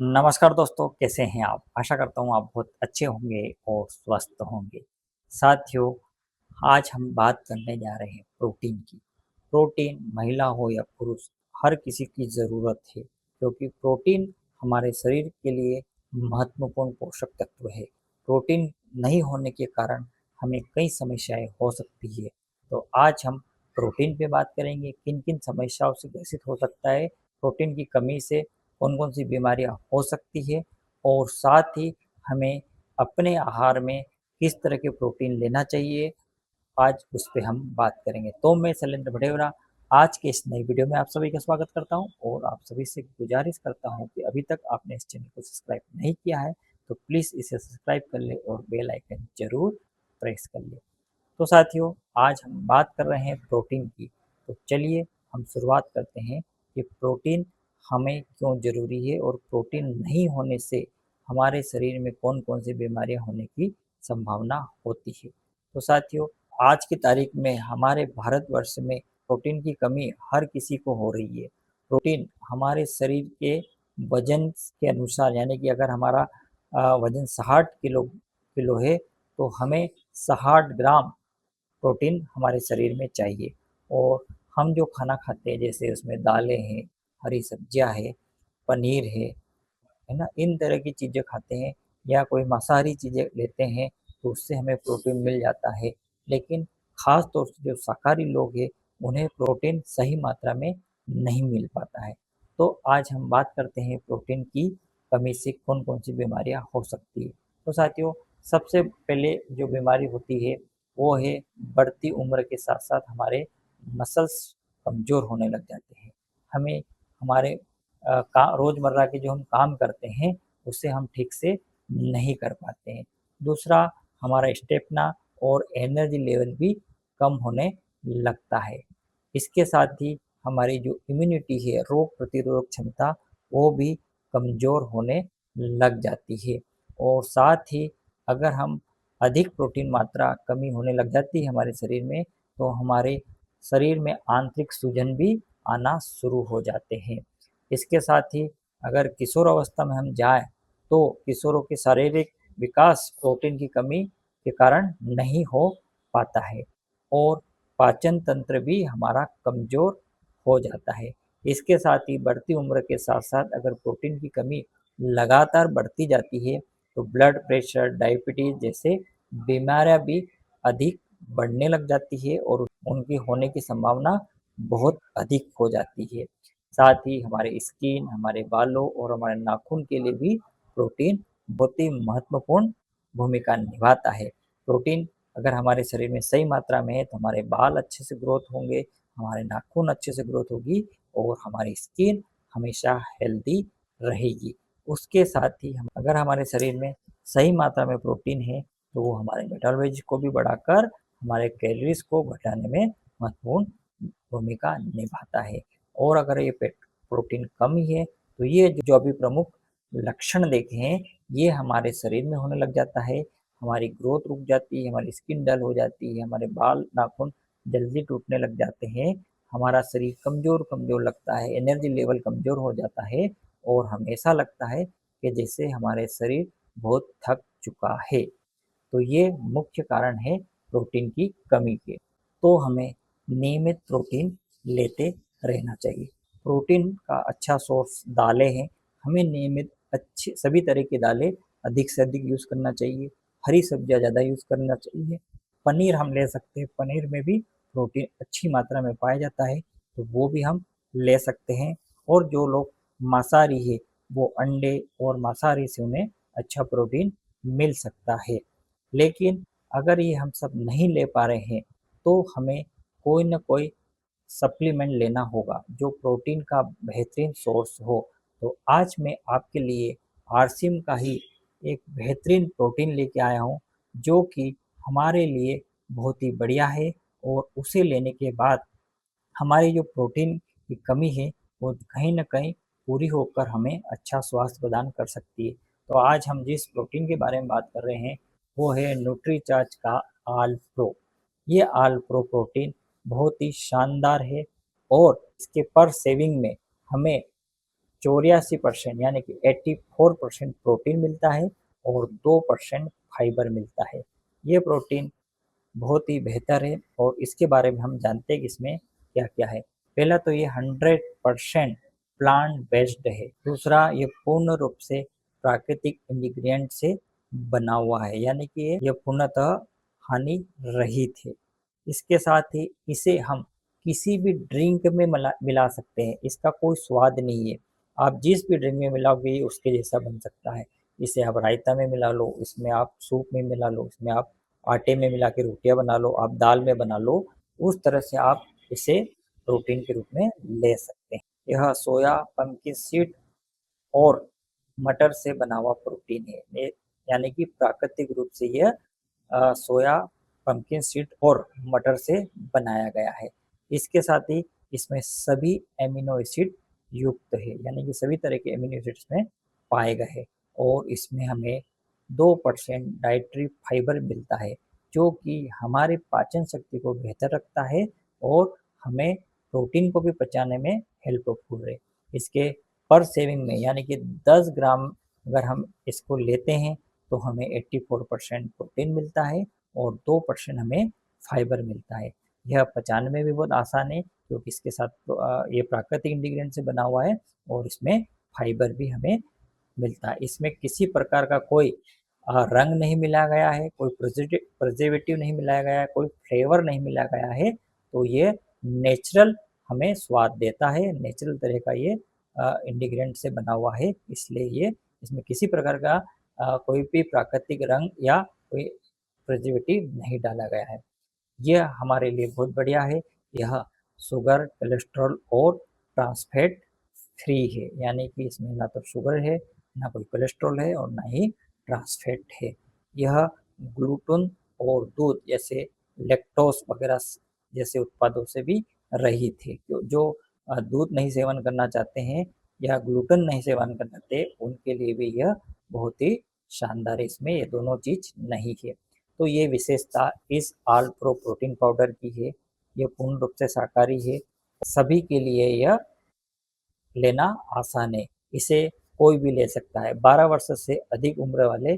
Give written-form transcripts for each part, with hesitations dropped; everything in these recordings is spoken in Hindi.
नमस्कार दोस्तों, कैसे हैं आप? आशा करता हूँ आप बहुत अच्छे होंगे और स्वस्थ होंगे। साथियों, आज हम बात करने जा रहे हैं प्रोटीन की। प्रोटीन महिला हो या पुरुष, हर किसी की ज़रूरत है क्योंकि प्रोटीन हमारे शरीर के लिए महत्वपूर्ण पोषक तत्व है। प्रोटीन नहीं होने के कारण हमें कई समस्याएं हो सकती है। तो आज हम प्रोटीन पे बात करेंगे, किन-किन समस्याओं से ग्रसित हो सकता है, प्रोटीन की कमी से कौन-कौन सी बीमारियां हो सकती है और साथ ही हमें अपने आहार में किस तरह के प्रोटीन लेना चाहिए, आज उस पे हम बात करेंगे। तो मैं शैलेंद्र भटेवरा आज के इस नई वीडियो में आप सभी का स्वागत करता हूं और आप सभी से गुजारिश करता हूं कि अभी तक आपने इस चैनल को सब्सक्राइब नहीं किया है तो प्लीज़ इसे सब्सक्राइब कर ले और बेल आइकन जरूर प्रेस कर ले। तो साथियों, आज हम बात कर रहे हैं प्रोटीन की। तो चलिए हम शुरुआत करते हैं कि प्रोटीन हमें क्यों ज़रूरी है और प्रोटीन नहीं होने से हमारे शरीर में कौन-कौन सी बीमारियां होने की संभावना होती है। तो साथियों, आज की तारीख में हमारे भारतवर्ष में प्रोटीन की कमी हर किसी को हो रही है। प्रोटीन हमारे शरीर के वजन के अनुसार, यानी कि अगर हमारा वजन 60 किलो किलो है तो हमें 60 ग्राम प्रोटीन हमारे शरीर में चाहिए। और हम जो खाना खाते हैं जैसे उसमें दालें हैं, हरी सब्जियां हैं, पनीर है ना, इन तरह की चीज़ें खाते हैं या कोई मांसाहारी चीज़ें लेते हैं तो उससे हमें प्रोटीन मिल जाता है। लेकिन ख़ास तौर से जो शाकाहारी लोग हैं उन्हें प्रोटीन सही मात्रा में नहीं मिल पाता है। तो आज हम बात करते हैं प्रोटीन की कमी से कौन-कौन सी बीमारियां हो सकती है। तो साथियों, सबसे पहले जो बीमारी होती है वो है बढ़ती उम्र के साथ-साथ हमारे मसल्स कमज़ोर होने लग जाते हैं। हमें हमारे रोज़मर्रा के जो हम काम करते हैं उसे हम ठीक से नहीं कर पाते हैं। दूसरा, हमारा स्टेमिना और एनर्जी लेवल भी कम होने लगता है। इसके साथ ही हमारी जो इम्यूनिटी है, रोग प्रतिरोधक क्षमता, वो भी कमज़ोर होने लग जाती है। और साथ ही अगर हम अधिक प्रोटीन मात्रा कमी होने लग जाती है हमारे शरीर में तो हमारे शरीर में आंतरिक सूजन भी आना शुरू हो जाते हैं। इसके साथ ही अगर किशोर अवस्था में हम जाएँ तो किशोरों के शारीरिक विकास प्रोटीन की कमी के कारण नहीं हो पाता है और पाचन तंत्र भी हमारा कमज़ोर हो जाता है। इसके साथ ही बढ़ती उम्र के साथ-साथ अगर प्रोटीन की कमी लगातार बढ़ती जाती है तो ब्लड प्रेशर, डायबिटीज़ जैसे बीमारियाँ भी अधिक बढ़ने लग जाती है और उनकी होने की संभावना बहुत अधिक हो जाती है। साथ ही हमारे स्किन, हमारे बालों और हमारे नाखून के लिए भी प्रोटीन बहुत ही महत्वपूर्ण भूमिका निभाता है। प्रोटीन अगर हमारे शरीर में सही मात्रा में है तो हमारे बाल अच्छे से ग्रोथ होंगे, हमारे नाखून अच्छे से ग्रोथ होगी और हमारी स्किन हमेशा हेल्दी रहेगी। उसके साथ ही हम अगर हमारे शरीर में सही मात्रा में प्रोटीन है तो वो हमारे मेटाबॉलिज्म को भी बढ़ाकर हमारे कैलोरीज़ को घटाने में महत्वपूर्ण भूमिका निभाता है। और अगर ये पेट प्रोटीन कम ही है तो ये जो अभी प्रमुख लक्षण देखे हैं ये हमारे शरीर में होने लग जाता है। हमारी ग्रोथ रुक जाती है, हमारी स्किन डल हो जाती है, हमारे बाल नाखून जल्दी टूटने लग जाते हैं, हमारा शरीर कमज़ोर कमज़ोर लगता है, एनर्जी लेवल कमज़ोर हो जाता है और हमें ऐसा लगता है कि जैसे हमारे शरीर बहुत थक चुका है। तो ये मुख्य कारण है प्रोटीन की कमी के। तो हमें नियमित प्रोटीन लेते रहना चाहिए। प्रोटीन का अच्छा सोर्स दालें हैं। हमें नियमित अच्छी सभी तरह की दालें अधिक से अधिक यूज़ करना चाहिए। हरी सब्जियाँ ज़्यादा यूज़ करना चाहिए। पनीर हम ले सकते हैं, पनीर में भी प्रोटीन अच्छी मात्रा में पाया जाता है, तो वो भी हम ले सकते हैं। और जो लोग मांसाहारी है, वो अंडे और मांसाहारी से उन्हें अच्छा प्रोटीन मिल सकता है। लेकिन अगर ये हम सब नहीं ले पा रहे हैं तो हमें कोई ना कोई सप्लीमेंट लेना होगा जो प्रोटीन का बेहतरीन सोर्स हो। तो आज मैं आपके लिए आरसीएम का ही एक बेहतरीन प्रोटीन लेके आया हूँ जो कि हमारे लिए बहुत ही बढ़िया है और उसे लेने के बाद हमारी जो प्रोटीन की कमी है वो कहीं न कहीं पूरी होकर हमें अच्छा स्वास्थ्य प्रदान कर सकती है। तो आज हम जिस प्रोटीन के बारे में बात कर रहे हैं वो है न्यूट्रीचार्ज का आल प्रो। ये आल प्रो प्रोटीन बहुत ही शानदार है और इसके पर सेविंग में हमें 84% यानी कि 84% प्रोटीन मिलता है और 2% फाइबर मिलता है। ये प्रोटीन बहुत ही बेहतर है और इसके बारे में हम जानते हैं कि इसमें क्या-क्या है। पहला तो ये 100% प्लांट बेस्ड है। दूसरा, ये पूर्ण रूप से प्राकृतिक इंग्रीडिएंट से बना हुआ है, यानी कि ये पूर्णतः हानि रहित है। इसके साथ ही इसे हम किसी भी ड्रिंक में मिला सकते हैं। इसका कोई स्वाद नहीं है। आप जिस भी ड्रिंक में मिलाओगे ये उसके जैसा बन सकता है। इसे आप रायता में मिला लो, इसमें आप सूप में मिला लो, इसमें आप आटे में मिला के रोटियां बना लो, आप दाल में बना लो, उस तरह से आप इसे प्रोटीन के रूप में ले सकते हैं। यह सोया, पंपकिन सीड और मटर से बना हुआ प्रोटीन है। यानी कि प्राकृतिक रूप से यह सोया, पंपकिन सीड और मटर से बनाया गया है। इसके साथ ही इसमें सभी एमिनो एसिड युक्त है, यानी कि सभी तरह के एमिनो एसिड इसमें पाए गए हैं और इसमें हमें 2% डाइटरी फाइबर मिलता है, जो कि हमारे पाचन शक्ति को बेहतर रखता है और हमें प्रोटीन को भी पचाने में हेल्पफुल है। इसके पर सेविंग में यानी कि 10 ग्राम अगर हम इसको लेते हैं तो हमें 84% प्रोटीन मिलता है और 2% हमें फाइबर मिलता है। यह पचाने में भी बहुत आसान है क्योंकि इसके साथ ये प्राकृतिक इंग्रीडिएंट से बना हुआ है और इसमें फाइबर भी हमें मिलता है। इसमें किसी प्रकार का कोई रंग नहीं मिलाया गया है, कोई प्रिजर्वेटिव नहीं मिलाया गया है, कोई फ्लेवर नहीं मिलाया गया है, तो ये नेचुरल हमें स्वाद देता है। नेचुरल तरह का ये इंग्रीडिएंट से बना हुआ है, इसलिए ये इसमें किसी प्रकार का कोई भी प्राकृतिक रंग या कोई प्रिजर्वेटिव नहीं डाला गया है। यह हमारे लिए बहुत बढ़िया है। यह शुगर, कोलेस्ट्रॉल और ट्रांस फैट फ्री है, यानी कि इसमें ना तो शुगर है, ना कोई कोलेस्ट्रॉल है और ना ही ट्रांस फैट है। यह ग्लूटेन और दूध जैसे लैक्टोज वगैरह जैसे उत्पादों से भी रहित है। जो दूध नहीं सेवन करना चाहते हैं या ग्लूटेन नहीं सेवन करना चाहते, उनके लिए भी यह बहुत ही शानदार है। इसमें ये दोनों चीज नहीं है। तो ये विशेषता इस आल प्रो प्रोटीन पाउडर की है। ये पूर्ण रूप से शाकाहारी है। सभी के लिए यह लेना आसान है। इसे कोई भी ले सकता है। 12 वर्ष से अधिक उम्र वाले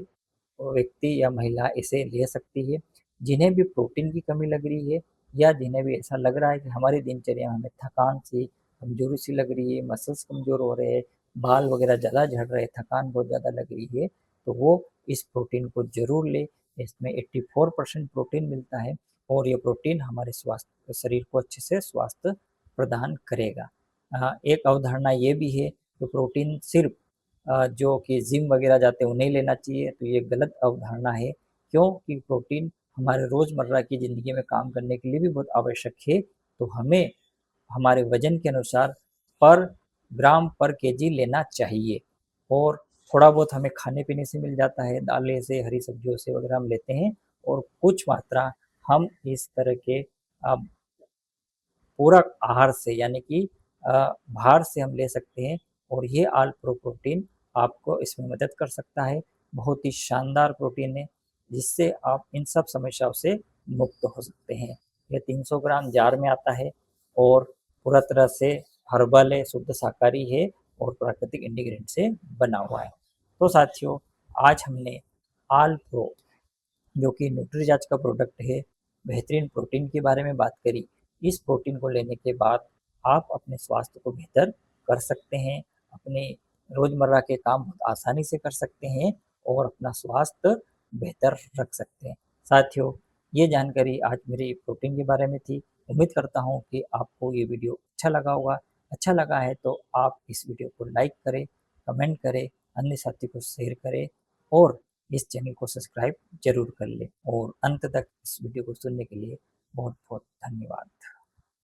व्यक्ति या महिला इसे ले सकती है। जिन्हें भी प्रोटीन की कमी लग रही है या जिन्हें भी ऐसा लग रहा है कि हमारी दिनचर्या में हमें थकान सी, कमजोरी सी लग रही है, मसल्स कमजोर हो रहे हैं, बाल वगैरह ज़्यादा झड़ रहे हैं, थकान बहुत ज़्यादा लग रही है, तो वो इस प्रोटीन को जरूर ले। इसमें 84% प्रोटीन मिलता है और ये प्रोटीन हमारे स्वास्थ्य शरीर को अच्छे से स्वास्थ्य प्रदान करेगा। एक अवधारणा ये भी है कि प्रोटीन सिर्फ जो कि जिम वगैरह जाते हैं उन्हें लेना चाहिए, तो ये गलत अवधारणा है। क्योंकि प्रोटीन हमारे रोज़मर्रा की ज़िंदगी में काम करने के लिए भी बहुत आवश्यक है। तो हमें हमारे वजन के अनुसार पर ग्राम पर केजी लेना चाहिए और थोड़ा बहुत हमें खाने पीने से मिल जाता है, दालें से, हरी सब्जियों से वगैरह हम लेते हैं और कुछ मात्रा हम इस तरह के पूरक आहार से यानी कि बाहर से हम ले सकते हैं और ये आल प्रो प्रोटीन आपको इसमें मदद कर सकता है। बहुत ही शानदार प्रोटीन है जिससे आप इन सब समस्याओं से मुक्त हो सकते हैं। ये 300 ग्राम जार में आता है और पूरा तरह से हर्बल है, शुद्ध शाकाहारी है और प्राकृतिक इंग्रीडिएंट से बना हुआ है। तो साथियों, आज हमने आल प्रो जो कि न्यूट्रीजाच का प्रोडक्ट है, बेहतरीन प्रोटीन के बारे में बात करी। इस प्रोटीन को लेने के बाद आप अपने स्वास्थ्य को बेहतर कर सकते हैं, अपने रोज़मर्रा के काम बहुत आसानी से कर सकते हैं और अपना स्वास्थ्य बेहतर रख सकते हैं। साथियों, ये जानकारी आज मेरी प्रोटीन के बारे में थी। उम्मीद करता हूँ कि आपको ये वीडियो अच्छा लगा होगा। अच्छा लगा है तो आप इस वीडियो को लाइक करें, कमेंट करें, अन्य साथी को शेयर करें और इस चैनल को सब्सक्राइब जरूर कर लें और अंत तक इस वीडियो को सुनने के लिए बहुत बहुत धन्यवाद।